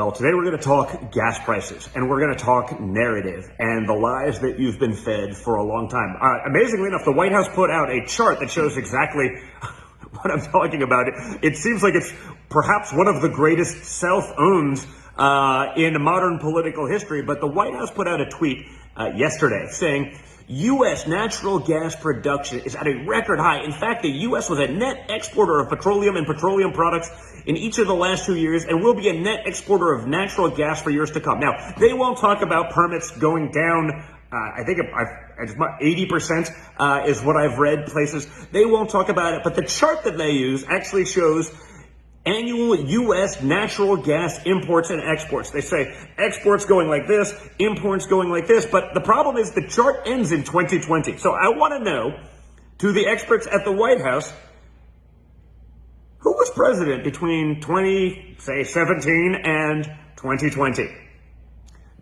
Well, today we're going to talk gas prices, and we're going to talk narrative and the lies that you've been fed for a long time. Amazingly enough, the White House put out a chart that shows exactly what I'm talking about. It seems like it's perhaps one of the greatest self-owns in modern political history, but the White House put out a tweet yesterday saying U.S. natural gas production is at a record high. In fact, the U.S. was a net exporter of petroleum and petroleum products in each of the last 2 years and will be a net exporter of natural gas for years to come. Now, they won't talk about permits going down. I think it's 80% is what I've read places. They won't talk about it, but the chart that they use actually shows annual U.S. natural gas imports and exports. They say exports going like this, imports going like this, but the problem is the chart ends in 2020. So I want to know, to the experts at the White House, who was president between 2017 and 2020?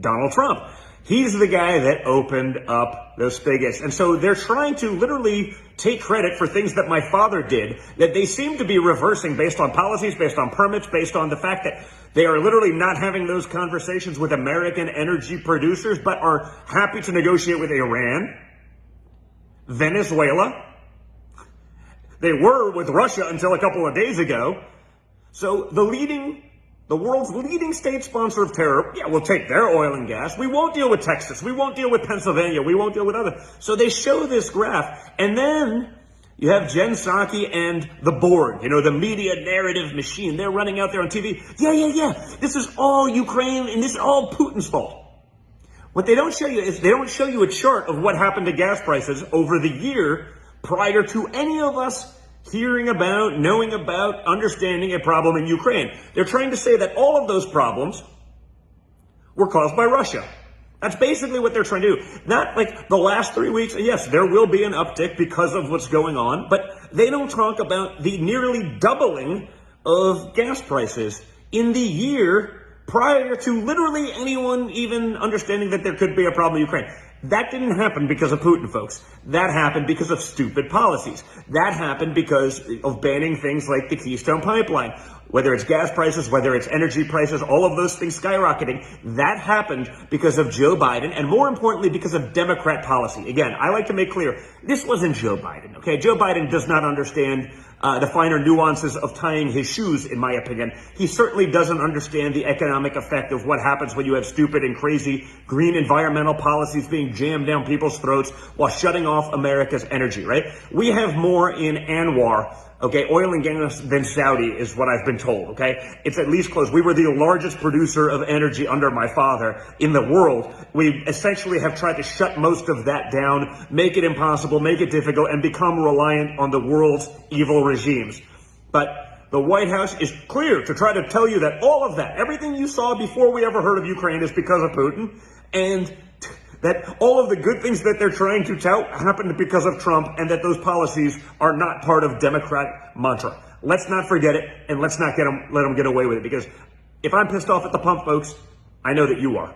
Donald Trump. He's the guy that opened up the spigots. And so they're trying to literally take credit for things that my father did that they seem to be reversing based on policies, based on permits, based on the fact that they are literally not having those conversations with American energy producers, but are happy to negotiate with Iran, Venezuela. They were with Russia until a couple of days ago. So the world's leading state sponsor of terror, we'll take their oil and gas. We won't deal with Texas. We won't deal with Pennsylvania. We won't deal with other. So they show this graph, and then you have Jen Psaki and the board, the media narrative machine. They're running out there on TV. Yeah. This is all Ukraine, and this is all Putin's fault. What they don't show you is they don't show you a chart of what happened to gas prices over the year prior to any of us hearing about, knowing about, understanding a problem in Ukraine. They're trying to say that all of those problems were caused by Russia. That's basically what they're trying to do. Not like the last 3 weeks. Yes, there will be an uptick because of what's going on, but they don't talk about the nearly doubling of gas prices in the year prior to literally anyone even understanding that there could be a problem in Ukraine. That didn't happen because of Putin, folks. That happened because of stupid policies. That happened because of banning things like the Keystone Pipeline. Whether it's gas prices, whether it's energy prices, all of those things skyrocketing, that happened because of Joe Biden, and more importantly, because of Democrat policy. Again, I like to make clear, this wasn't Joe Biden, okay? Joe Biden does not understand the finer nuances of tying his shoes, in my opinion. He certainly doesn't understand the economic effect of what happens when you have stupid and crazy green environmental policies being jammed down people's throats while shutting off America's energy, right? We have more in Anwar, okay, oil and gas than Saudi is what I've been told, okay? It's at least close. We were the largest producer of energy under my father in the world. We essentially have tried to shut most of that down, make it impossible, make it difficult, and become reliant on the world's evil regimes. But the White House is clear to try to tell you that all of that, everything you saw before we ever heard of Ukraine, is because of Putin, and that all of the good things that they're trying to tout happened because of Trump, and that those policies are not part of Democrat mantra. Let's not forget it, and let's not let them get away with it, because if I'm pissed off at the pump, folks, I know that you are.